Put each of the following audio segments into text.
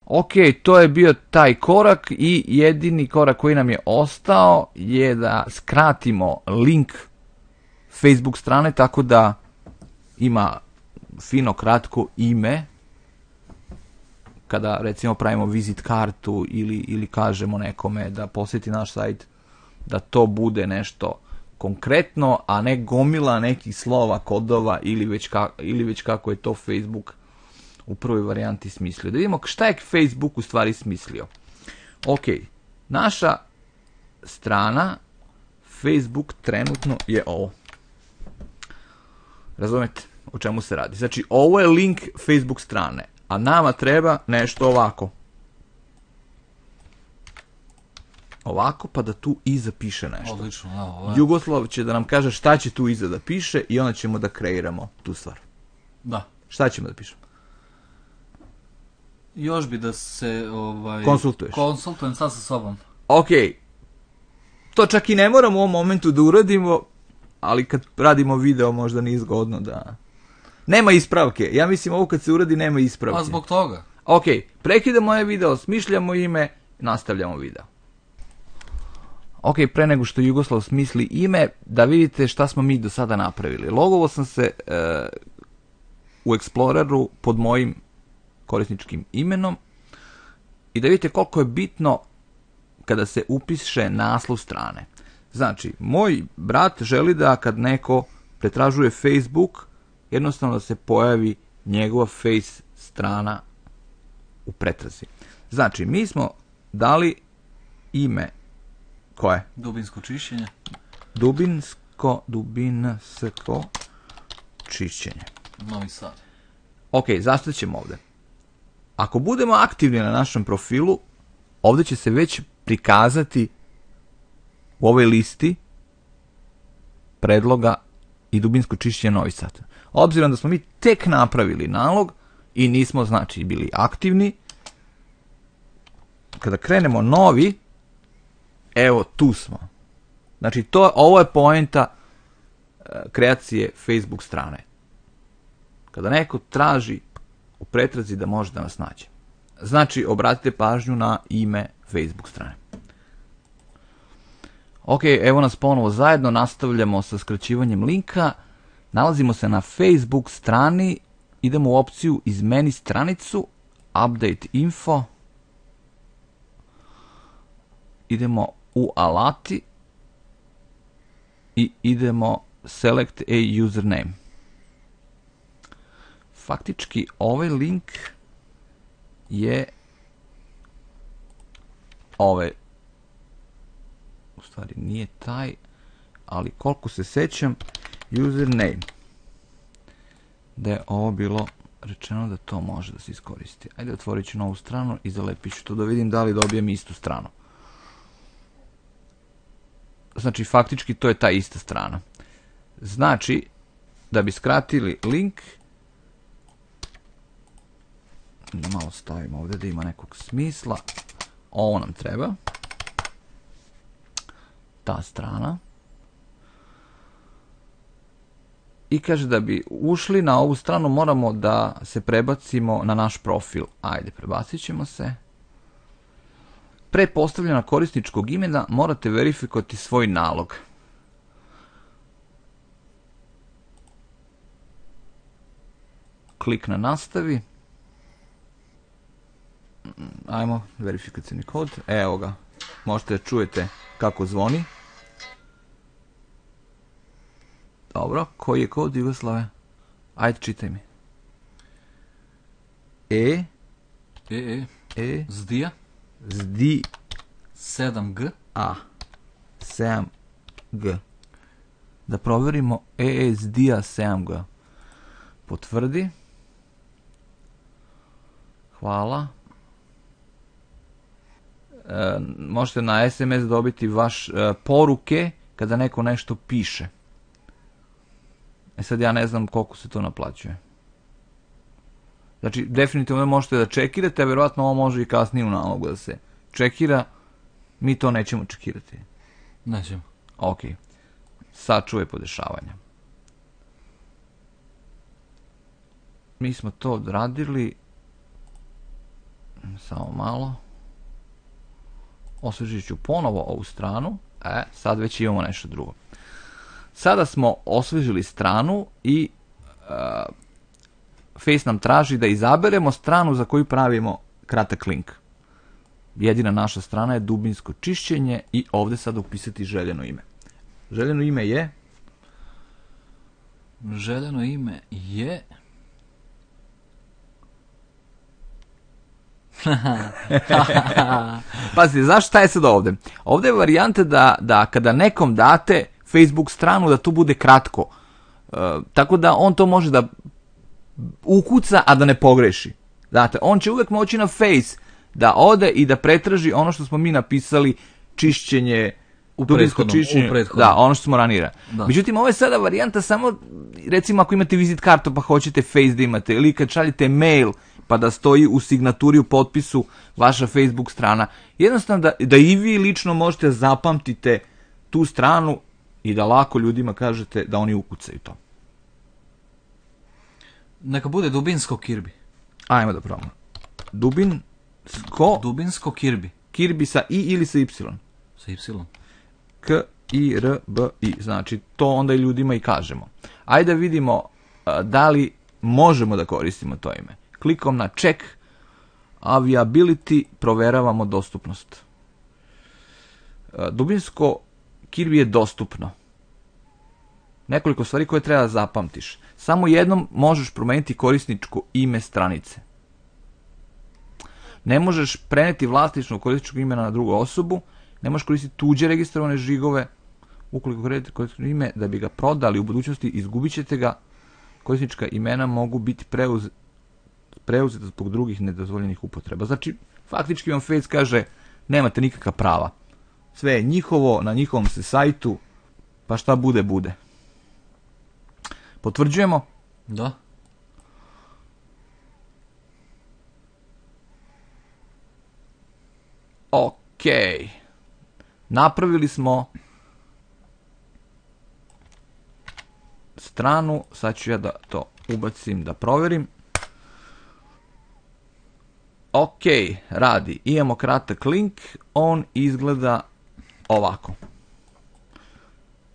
Ok, to je bio taj korak i jedini korak koji nam je ostao je da skratimo link Facebook strane tako da ima fino kratko ime kada recimo pravimo vizit kartu ili kažemo nekome da posjeti naš sajt, da to bude nešto konkretno, a ne gomila nekih slova, kodova ili već kako je to Facebook u prvoj varijanti smislio. Da vidimo šta je Facebook u stvari smislio. Ok, naša strana Facebook trenutno je ovo. Razumete o čemu se radi? Znači, ovo je link Facebook strane, a nama treba nešto ovako. Ovako, pa da tu iza piše nešto. Odlično, da. Jugoslav će da nam kaže šta će tu iza da piše i onda ćemo da kreiramo tu stvar. Da. Šta ćemo da pišemo? Još bi da se konsultuješ. Konsultujem sad sa sobom. Ok. To čak i ne moramo u ovom momentu da uradimo, ali kad radimo video možda nije zgodno da... Nema ispravke. Ja mislim ovo kad se uradi nema ispravke. A zbog toga? Ok, prekidamo ovaj video, smišljamo ime, nastavljamo video. Ok, pre nego što Jugoslav smisli ime, da vidite šta smo mi do sada napravili. Logovo sam se u Exploreru pod mojim korisničkim imenom i da vidite koliko je bitno kada se upiše naslov strane. Znači, moj brat želi da kad neko pretražuje Facebook, jednostavno da se pojavi njegova face strana u pretrazi. Znači, mi smo dali ime koje? Dubinsko čišćenje. Dubinsko čišćenje. Novi Sad. Ok, zašto ćemo ovde? Ako budemo aktivni na našem profilu, ovde će se već prikazati u ovoj listi predloga i dubinsko čišćenje Novi Sad. Obzirom da smo mi tek napravili nalog i nismo, znači, bili aktivni, kada krenemo novi, evo tu smo. Znači, ovo je poenta kreacije Facebook strane. Kada neko traži u pretrazi da može da nas nađe. Znači, obratite pažnju na ime Facebook strane. Ok, evo nas ponovo zajedno, nastavljamo sa skraćivanjem linka. Nalazimo se na Facebook strani, idemo u opciju izmeni stranicu, update info, idemo u alati i idemo select a username. Faktički ovaj link je u stvari nije taj, ali koliko se sećam, username, da je ovo bilo rečeno da to može da se iskoristi. Ajde, otvorit ću novu stranu i zalepit ću to da vidim da li dobijem istu stranu. Znači, faktički to je ta ista strana. Znači, da bi skratili link, da malo stavimo ovdje da ima nekog smisla, ovo nam treba, ta strana, i kaže da bi ušli na ovu stranu moramo da se prebacimo na naš profil. Ajde, prebacit ćemo se. Pre postavljanja korisničkog imena morate verifikovati svoj nalog. Klik na nastavi. Ajmo, verifikacijni kod. Evo ga. Možete da čujete kako zvoni. Dobro, koji je kod, Jugoslave? Ajde, čitaj mi. Zdija. Zdi. 7G. 7G. Da proverimo Zdija 7G. Potvrdi. Hvala. Možete na SMS dobiti vaš poruke kada neko nešto piše. Sad ja ne znam koliko se to naplaćuje. Znači, definitivno možete da čekirate, a verovatno ovo može i kasnije u nalogu da se čekira. Mi to nećemo čekirati. Nećemo. Ok. Sačuvaj podešavanja. Mi smo to odradili. Samo malo. Osvežit ću ponovo ovu stranu. Sad već imamo nešto drugo. Sada smo osvežili stranu i Face nam traži da izaberemo stranu za koju pravimo kratak link. Jedina naša strana je dubinsko čišćenje i ovdje sada upisati željeno ime. Željeno ime je... Željeno ime je... Pazite, znaš šta je sad ovdje? Ovdje je varijanta da kada nekom date Facebook stranu da to bude kratko. Tako da on to može da ukuca, a da ne pogreši. Znate, on će uvijek moći na Face da ode i da pretraži ono što smo mi napisali, čišćenje, dubinsko čišćenje, da, ono što smo ranije. Međutim, ovo je sada varijanta samo, recimo ako imate vizit kartu pa hoćete Face da imate, ili kad šaljete mail pa da stoji u signaturi, u potpisu vaša Facebook strana. Jednostavno da i vi lično možete zapamtite tu stranu i da lako ljudima kažete da oni ukucaju to. Neka bude dubinsko Kirby. Ajmo da probamo. Dubinsko Kirby. Kirby sa i ili sa y? Sa y. K-I-R-B-I. Znači, to onda i ljudima i kažemo. Ajde da vidimo da li možemo da koristimo to ime. Klikom na check availability proveravamo dostupnost. Dubinsko Kirby je dostupno. Nekoliko stvari koje treba da zapamtiš. Samo jednom možeš promeniti korisničko ime stranice. Ne možeš preneti vlasništvo korisničkog imena na drugu osobu, ne možeš koristiti tuđe registrovane žigove, ukoliko koristite korisničko ime da bi ga prodali u budućnosti, izgubit ćete ga. Korisnička imena mogu biti preuzeta zbog drugih nedozvoljenih upotreba. Znači, faktički vam Face kaže, nemate nikakva prava. Sve je njihovo, na njihovom se sajtu, pa šta bude, bude. Potvrđujemo? Da. Ok. Napravili smo stranu, sad ću ja da to ubacim da provjerim. Ok, radi. Imamo kratak link, on izgleda ovako.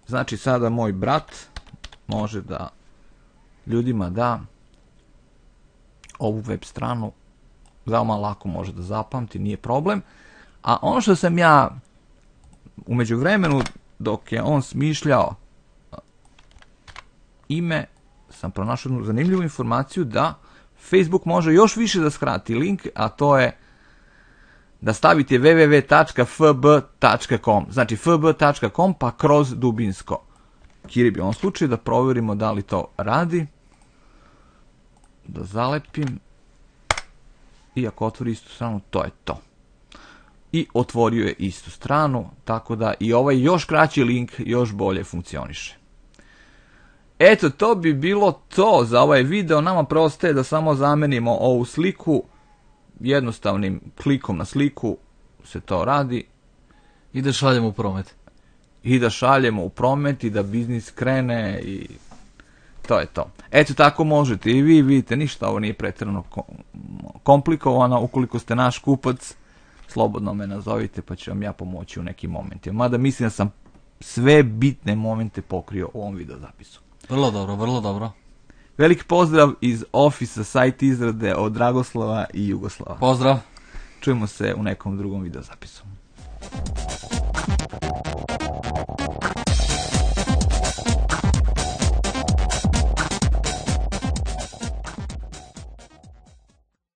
Znači sada moj brat može da ljudima da ovu web stranu, veoma lako može da zapamti, nije problem. A ono što sam ja u međuvremenu, dok je on smišljao ime, sam pronašao jednu zanimljivu informaciju da Facebook može još više da skrati link, a to je da stavite www.fb.com, znači fb.com pa kroz dubinsko Kirby. U ovom slučaju da provjerimo da li to radi. Da zalepim. I ako otvori istu stranu, to je to. I otvorio je istu stranu, tako da i ovaj još kraći link još bolje funkcioniše. Eto, to bi bilo to za ovaj video. Nama preostaje da samo zamenimo ovu sliku. Jednostavnim klikom na sliku se to radi. I da šaljemo u promet. I da šaljemo u promet i da biznis krene i to je to. Eto, tako možete i vi, vidite, ništa ovo nije pretjerano komplikovano. Ukoliko ste naš kupac, slobodno me nazovite pa ću vam ja pomoći u nekim momentima. Mada mislim da sam sve bitne momente pokrio u ovom video zapisu. Vrlo dobro, vrlo dobro. Velik pozdrav iz ofisa sajt izrade od Dragoslava i Jugoslava. Pozdrav. Čujemo se u nekom drugom video zapisu.